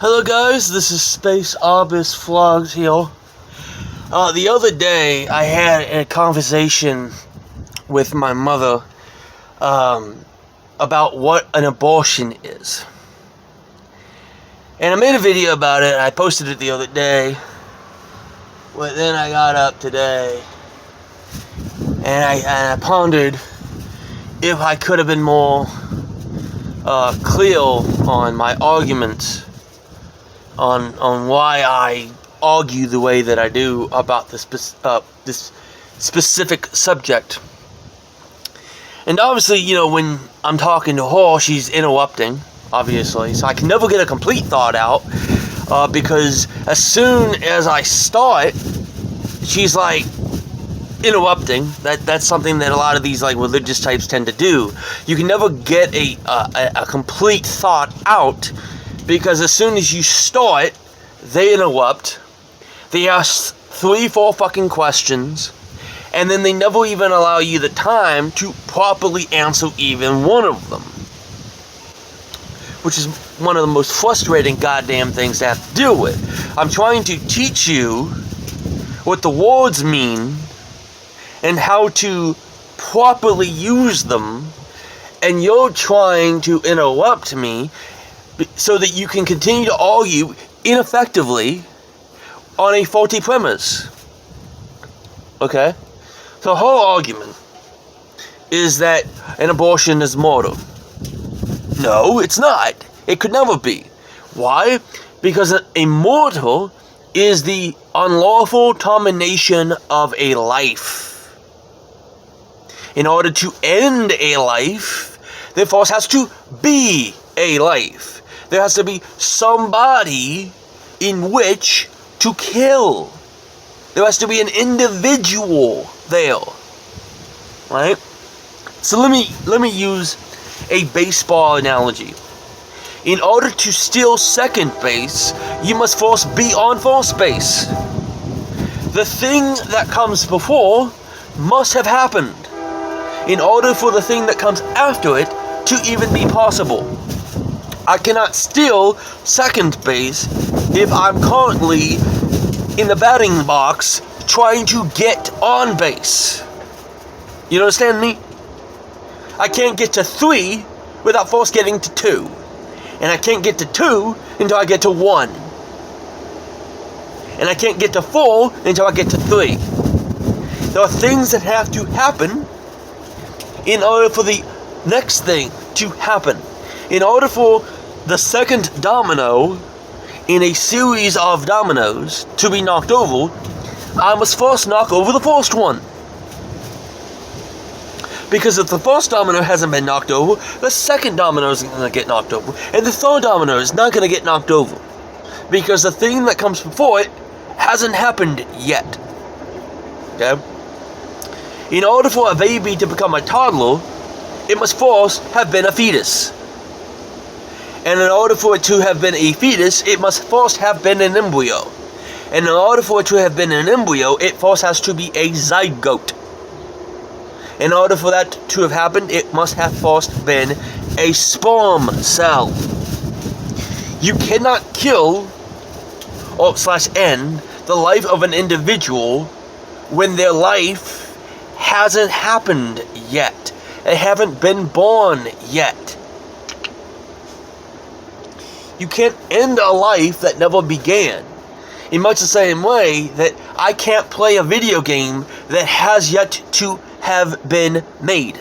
Hello guys, this is Space Arbus Vlogs here. The other day I had a conversation with my mother about what an abortion is. And I made a video about it. I posted it the other day. But then I got up today and I pondered if I could have been more clear on my arguments on why I argue the way that I do about this specific subject. And obviously, you know, when I'm talking to her, she's interrupting, obviously, so I can never get a complete thought out, because as soon as I start, she's like interrupting. That's something that a lot of these like religious types tend to do. You can never get a complete thought out, because as soon as you start, they interrupt. They ask 3-4 fucking questions, and then they never even allow you the time to properly answer even one of them. Which is one of the most frustrating goddamn things to have to deal with. I'm trying to teach you what the words mean and how to properly use them, and you're trying to interrupt me so that you can continue to argue ineffectively on a faulty premise. Okay? So her argument is that an abortion is murder. No, it's not. It could never be. Why? Because a murder is the unlawful termination of a life. In order to end a life, there first has to be a life. There has to be somebody in which to kill. There has to be an individual there. Right? So let me use a baseball analogy. In order to steal second base, you must first be on first base. The thing that comes before must have happened in order for the thing that comes after it to even be possible. I cannot steal second base if I'm currently in the batting box trying to get on base. You understand me? I can't get to 3 without first getting to 2. And I can't get to 2 until I get to 1. And I can't get to 4 until I get to 3. There are things that have to happen in order for the next thing to happen. In order for the second domino in a series of dominoes to be knocked over, I must first knock over the first one. Because if the first domino hasn't been knocked over, the second domino isn't going to get knocked over, and the third domino is not going to get knocked over. Because the thing that comes before it hasn't happened yet. Okay? In order for a baby to become a toddler, it must first have been a fetus. And in order for it to have been a fetus, it must first have been an embryo. And in order for it to have been an embryo, it first has to be a zygote. In order for that to have happened, it must have first been a sperm cell. You cannot kill or end the life of an individual when their life hasn't happened yet. They haven't been born yet. You can't end a life that never began. In much the same way that I can't play a video game that has yet to have been made.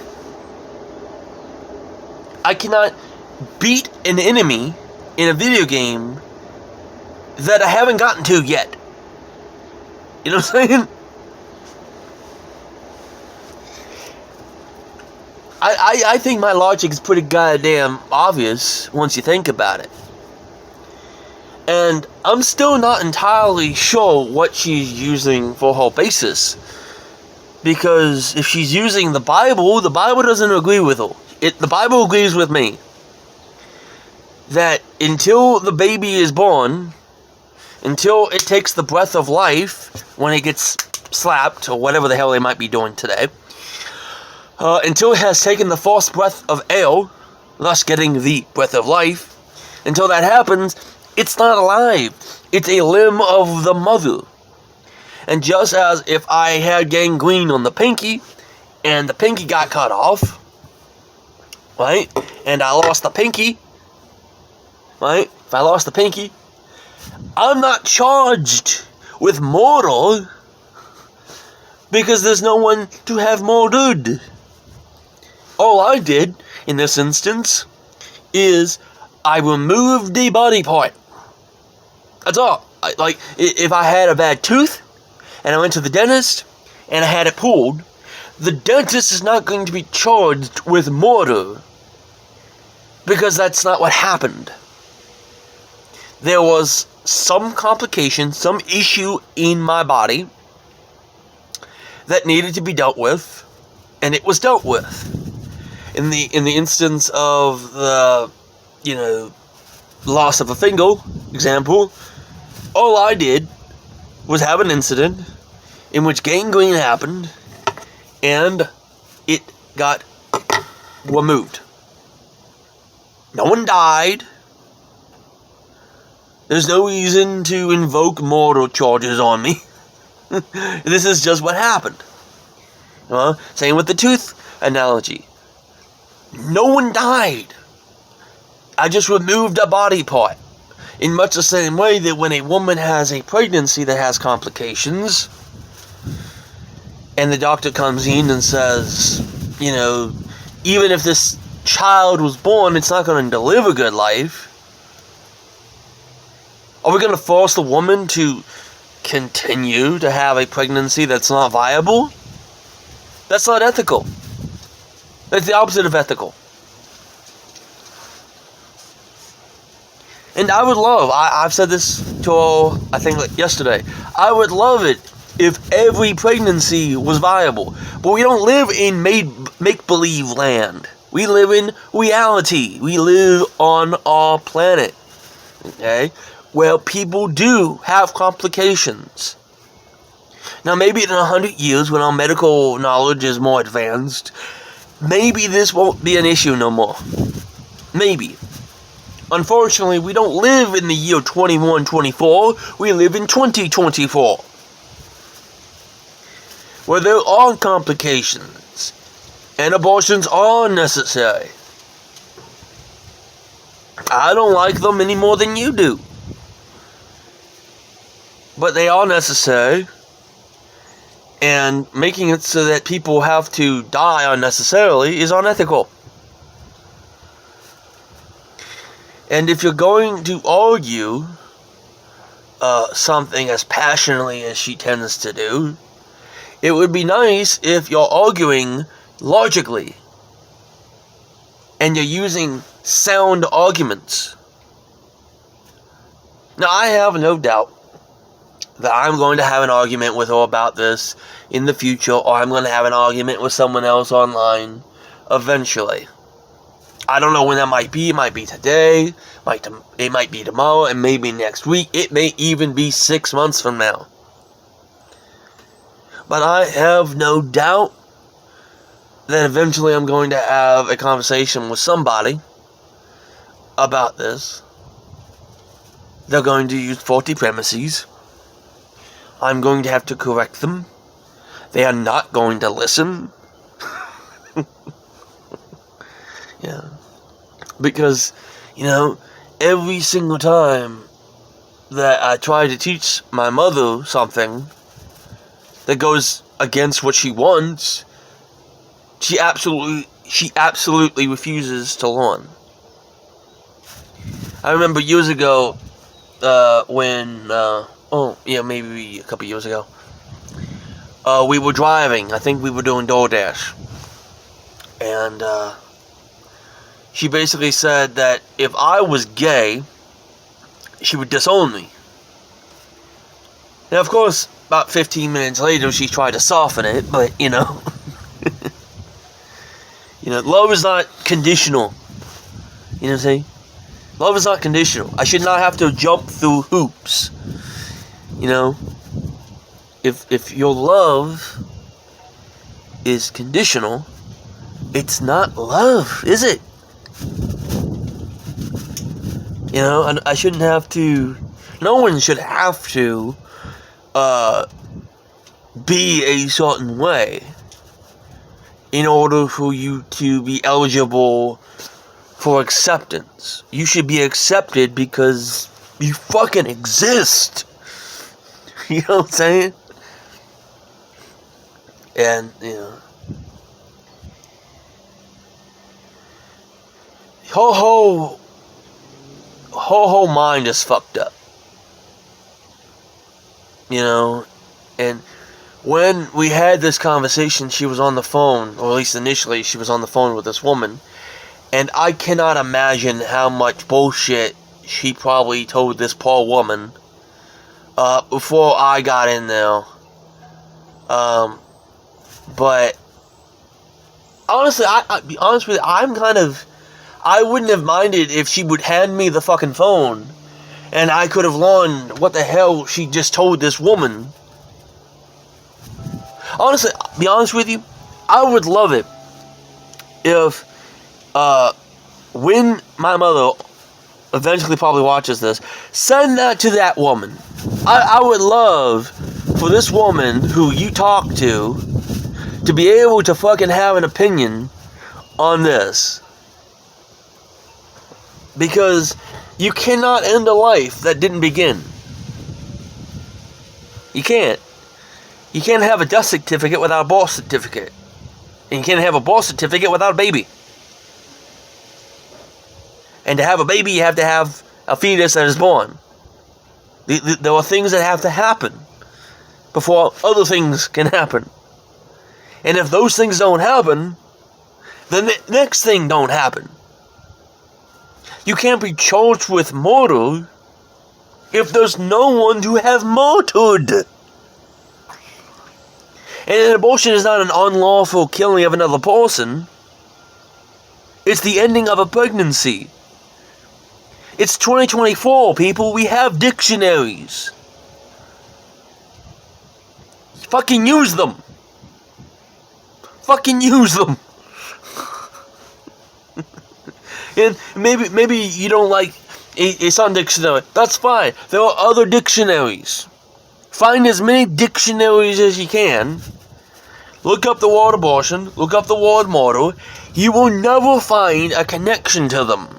I cannot beat an enemy in a video game that I haven't gotten to yet. You know what I'm saying? I think my logic is pretty goddamn obvious once you think about it. And I'm still not entirely sure what she's using for her basis. Because if she's using the Bible doesn't agree with her. The Bible agrees with me. That until the baby is born, until it takes the breath of life, when it gets slapped, or whatever the hell they might be doing today, until it has taken the first breath of air, thus getting the breath of life, until that happens, It's not alive. It's a limb of the mother. And just as if I had gangrene on the pinky, and the pinky got cut off, right? And I lost the pinky, right? If I lost the pinky, I'm not charged with murder because there's no one to have murdered. All I did in this instance is I removed the body part. That's all. If I had a bad tooth and I went to the dentist and I had it pulled, the dentist is not going to be charged with murder because that's not what happened. There was some complication, some issue in my body that needed to be dealt with, and it was dealt with. In the instance of the, loss of a finger example, all I did was have an incident in which gangrene happened and it got removed. No one died. There's no reason to invoke murder charges on me. This is just what happened. Same with the tooth analogy. No one died. I just removed a body part. In much the same way that when a woman has a pregnancy that has complications, and the doctor comes in and says, even if this child was born, it's not going to live a good life. Are we going to force the woman to continue to have a pregnancy that's not viable? That's not ethical. That's the opposite of ethical. And I would love, I've said this to, I think yesterday, I would love it if every pregnancy was viable. But we don't live in make-believe land. We live in reality. We live on our planet, okay, where people do have complications. Now, maybe in 100 years, when our medical knowledge is more advanced, maybe this won't be an issue no more. Maybe. Unfortunately, we don't live in the year 2124. We live in 2024. Where there are complications. And abortions are necessary. I don't like them any more than you do. But they are necessary. And making it so that people have to die unnecessarily is unethical. And if you're going to argue something as passionately as she tends to do, it would be nice if you're arguing logically and you're using sound arguments. Now, I have no doubt that I'm going to have an argument with her about this in the future, or I'm going to have an argument with someone else online eventually. I don't know when that might be. It might be today, it might be tomorrow, and maybe next week. It may even be 6 months from now. But I have no doubt that eventually I'm going to have a conversation with somebody about this. They're going to use faulty premises. I'm going to have to correct them. They are not going to listen. Yeah. Because, every single time that I try to teach my mother something that goes against what she wants, she absolutely refuses to learn. I remember years ago, when, maybe a couple years ago, we were driving. I think we were doing DoorDash. And, she basically said that if I was gay, she would disown me. Now, of course, about 15 minutes later, she tried to soften it, but, love is not conditional. You know what I'm saying? Love is not conditional. I should not have to jump through hoops. If your love is conditional, it's not love, is it? You know, and I shouldn't have to. No one should have to be a certain way in order for you to be eligible for acceptance. You should be accepted because you fucking exist. You know what I'm saying? And, you know, whole mind is fucked up. You know, and when we had this conversation, she was on the phone, or at least initially she was on the phone with this woman, and I cannot imagine how much bullshit she probably told this poor woman before I got in there. But honestly, I'll be honest with you, I wouldn't have minded if she would hand me the fucking phone and I could have learned what the hell she just told this woman. Honestly, I'll be honest with you, I would love it if, when my mother eventually probably watches this, send that to that woman. I would love for this woman who you talk to be able to fucking have an opinion on this. Because you cannot end a life that didn't begin. You can't. You can't have a death certificate without a birth certificate. And you can't have a birth certificate without a baby. And to have a baby, you have to have a fetus that is born. There are things that have to happen before other things can happen. And if those things don't happen, then the next thing don't happen. You can't be charged with murder if there's no one to have murdered. And an abortion is not an unlawful killing of another person. It's the ending of a pregnancy. It's 2024, people. We have dictionaries. Fucking use them. Fucking use them. And maybe you don't like a certain dictionary. That's fine. There are other dictionaries. Find as many dictionaries as you can. Look up the word abortion. Look up the word murder. You will never find a connection to them.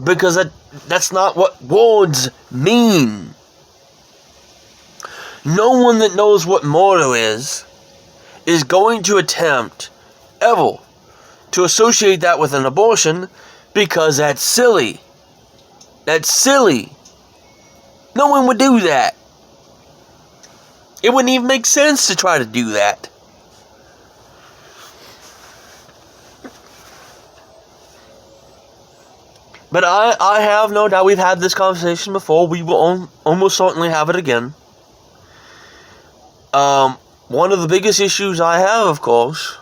Because that's not what words mean. No one that knows what murder is going to attempt ever to associate that with an abortion, because that's silly. That's silly. No one would do that. It wouldn't even make sense to try to do that. But I have no doubt we've had this conversation before. We will almost certainly have it again. One of the biggest issues I have, of course,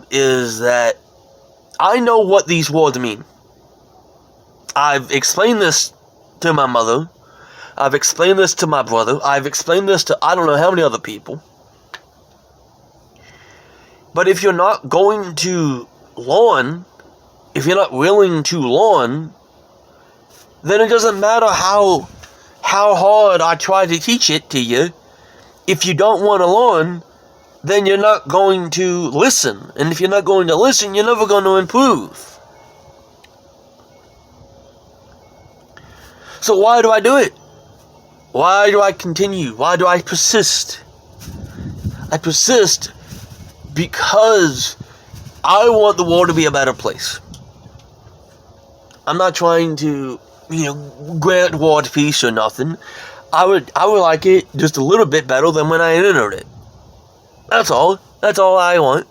is that I know what these words mean. I've explained this to my mother. I've explained this to my brother. I've explained this to I don't know how many other people. But if you're not going to learn, if you're not willing to learn, then it doesn't matter how hard I try to teach it to you. If you don't want to learn, then you're not going to listen. And if you're not going to listen, you're never going to improve. So why do I do it? Why do I continue? Why do I persist? I persist because I want the world to be a better place. I'm not trying to, grant world peace or nothing. I would like it just a little bit better than when I entered it. That's all. That's all I want.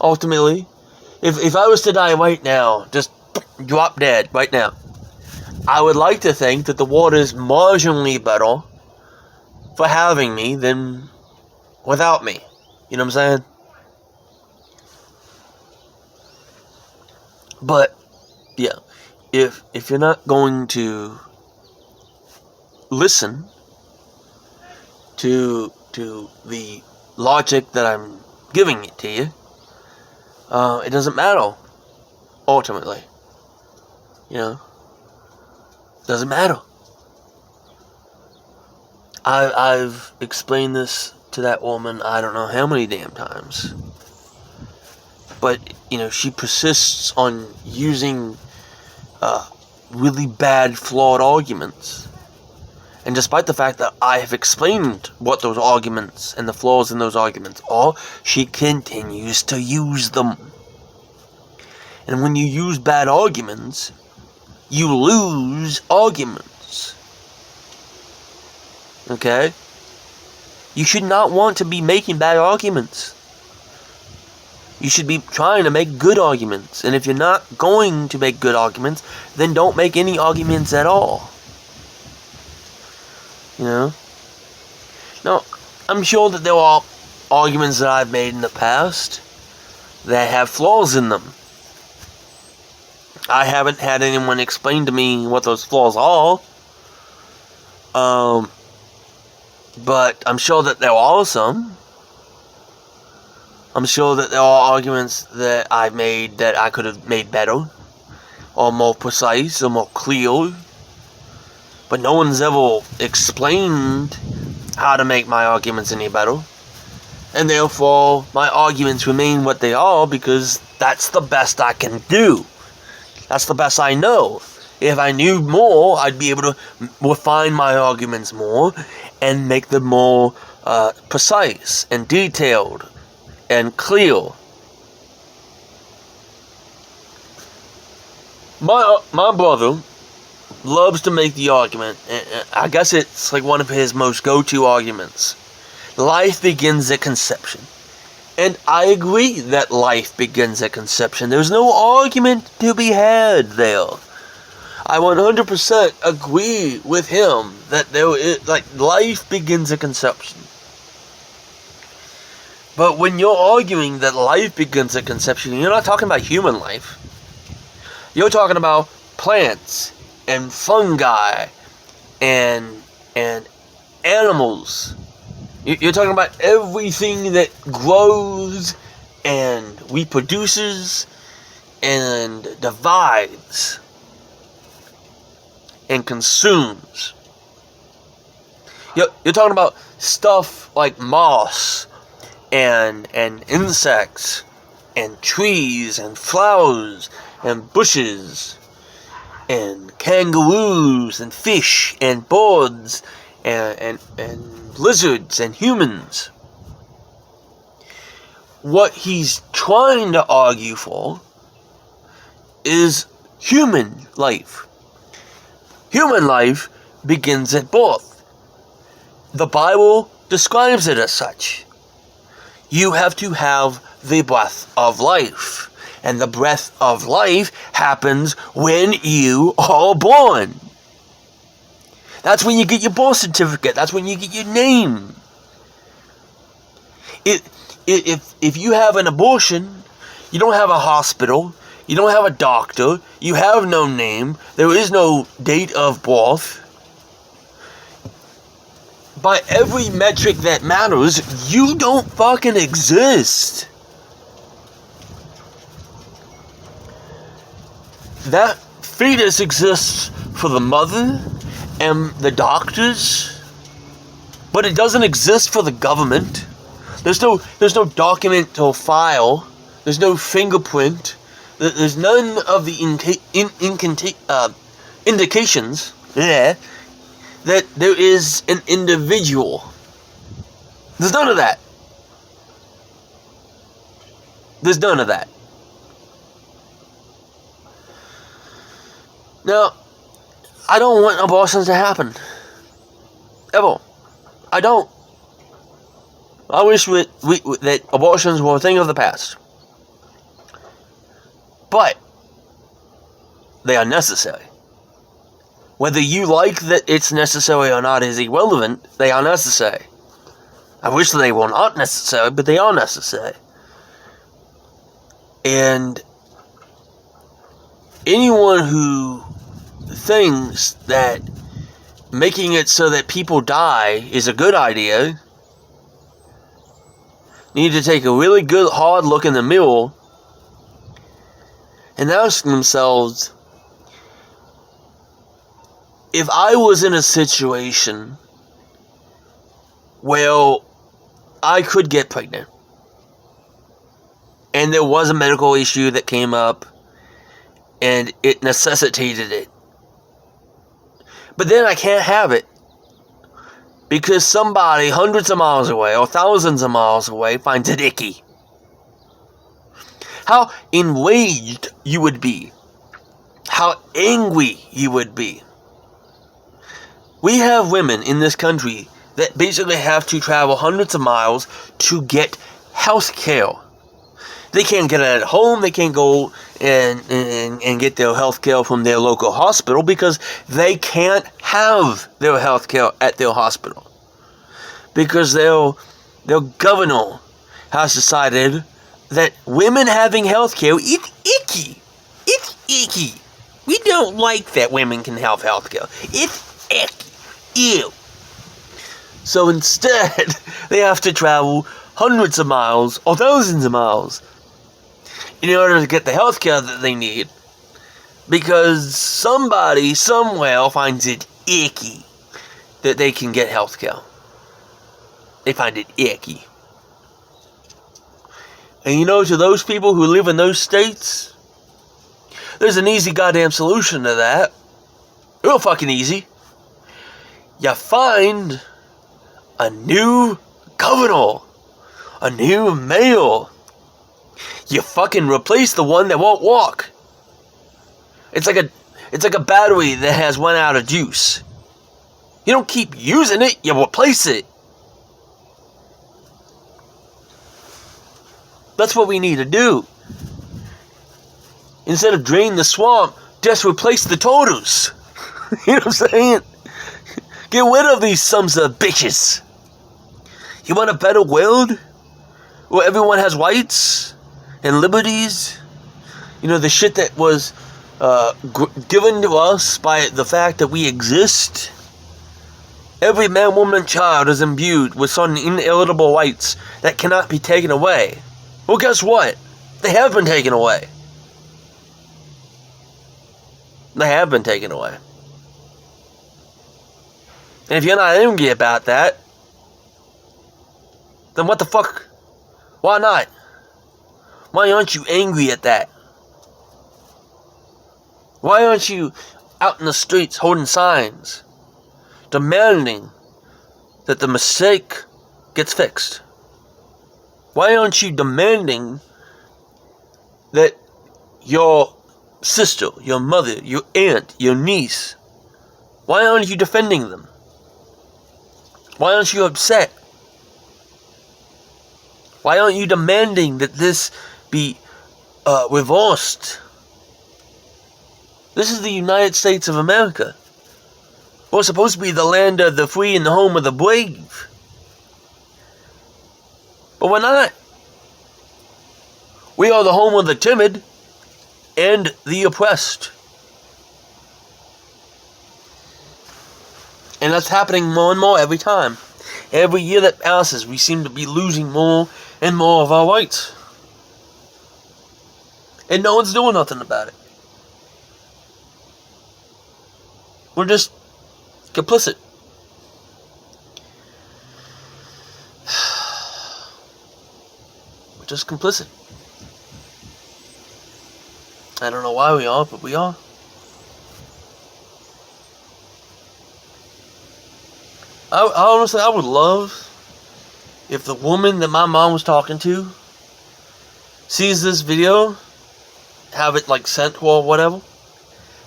Ultimately, if I was to die right now, just drop dead right now, I would like to think that the world is marginally better for having me than without me. You know what I'm saying? But yeah, if you're not going to listen to the logic that I'm giving it to you, it doesn't matter, ultimately. You know? Doesn't matter. I've explained this to that woman I don't know how many damn times. But, you know, she persists on using really bad, flawed arguments. And despite the fact that I have explained what those arguments and the flaws in those arguments are, she continues to use them. And when you use bad arguments, you lose arguments. Okay? You should not want to be making bad arguments. You should be trying to make good arguments. And if you're not going to make good arguments, then don't make any arguments at all. You know? Now, I'm sure that there are arguments that I've made in the past that have flaws in them. I haven't had anyone explain to me what those flaws are. But I'm sure that there are some. I'm sure that there are arguments that I've made that I could have made better, or more precise, or more clear. But no one's ever explained how to make my arguments any better. And therefore, my arguments remain what they are because that's the best I can do. That's the best I know. If I knew more, I'd be able to refine my arguments more and make them more precise and detailed and clear. My brother loves to make the argument, I guess it's like one of his most go-to arguments. Life begins at conception. And I agree that life begins at conception. There's no argument to be had there. I 100% agree with him that life begins at conception. But when you're arguing that life begins at conception, you're not talking about human life. You're talking about plants and fungi and animals. You're talking about everything that grows and reproduces and divides and consumes. You're talking about stuff like moss and insects and trees and flowers and bushes and kangaroos and fish and birds and lizards and humans. What he's trying to argue for is human life. Human life begins at birth. The Bible describes it as such. You have to have the breath of life. And the breath of life happens when you are born. That's when you get your birth certificate. That's when you get your name. If you have an abortion, you don't have a hospital, you don't have a doctor, you have no name, there is no date of birth. By every metric that matters, you don't fucking exist. That fetus exists for the mother and the doctors, but it doesn't exist for the government. There's no document or file. There's no fingerprint. There's none of the indications that there is an individual. There's none of that. There's none of that. Now, I don't want abortions to happen. Ever. I don't. I wish that abortions were a thing of the past. But they are necessary. Whether you like that it's necessary or not is irrelevant. They are necessary. I wish they were not necessary, but they are necessary. And anyone who thinks that making it so that people die is a good idea need to take a really good hard look in the mirror and ask themselves, if I was in a situation where I could get pregnant, and there was a medical issue that came up, and it necessitated it, but then I can't have it, because somebody hundreds of miles away, or thousands of miles away, finds it icky. How enraged you would be. How angry you would be. We have women in this country that basically have to travel hundreds of miles to get health care. They can't get it at home. They can't go and get their health care from their local hospital because they can't have their health care at their hospital. Because their governor has decided that women having health care is icky. It's icky. We don't like that women can have health care. It's icky. Ew. So instead, they have to travel hundreds of miles or thousands of miles in order to get the health care that they need, because somebody somewhere finds it icky that they can get health care. They find it icky. And you know, to those people who live in those states, there's an easy goddamn solution to that. Real fucking easy. You find a new governor, a new mayor. You fucking replace the one that won't walk. It's like a battery that has run out of juice. You don't keep using it, you replace it. That's what we need to do. Instead of drain the swamp, just replace the turtles. You know what I'm saying? Get rid of these sons of bitches. You want a better world? Where everyone has rights and liberties? You know, the shit that was given to us by the fact that we exist? Every man, woman, and child is imbued with certain inalienable rights that cannot be taken away. Well, guess what? They have been taken away. They have been taken away. And if you're not angry about that, then what the fuck? Why not? Why aren't you angry at that? Why aren't you out in the streets holding signs, demanding that the mistake gets fixed? Why aren't you demanding that your sister, your mother, your aunt, your niece, why aren't you defending them? Why aren't you upset? Why aren't you demanding that this be reversed? This is the United States of America. We're supposed to be the land of the free and the home of the brave. But we're not. We are the home of the timid and the oppressed. And that's happening more and more every time. Every year that passes, we seem to be losing more and more of our rights. And no one's doing nothing about it. We're just complicit. We're just complicit. I don't know why we are, but we are. Honestly, I would love if the woman that my mom was talking to sees this video, have it like sent to her or whatever.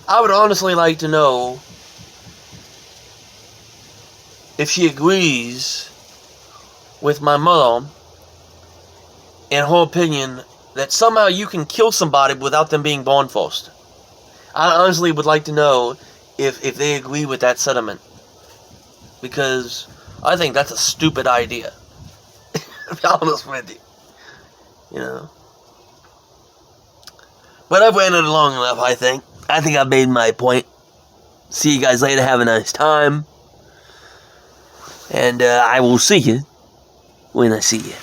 I would honestly like to know if she agrees with my mom and her opinion that somehow you can kill somebody without them being born first. I honestly would like to know if they agree with that sentiment. Because I think that's a stupid idea. To be honest with you. You know. But I've ranted long enough, I think. I think I've made my point. See you guys later. Have a nice time. And I will see you when I see you.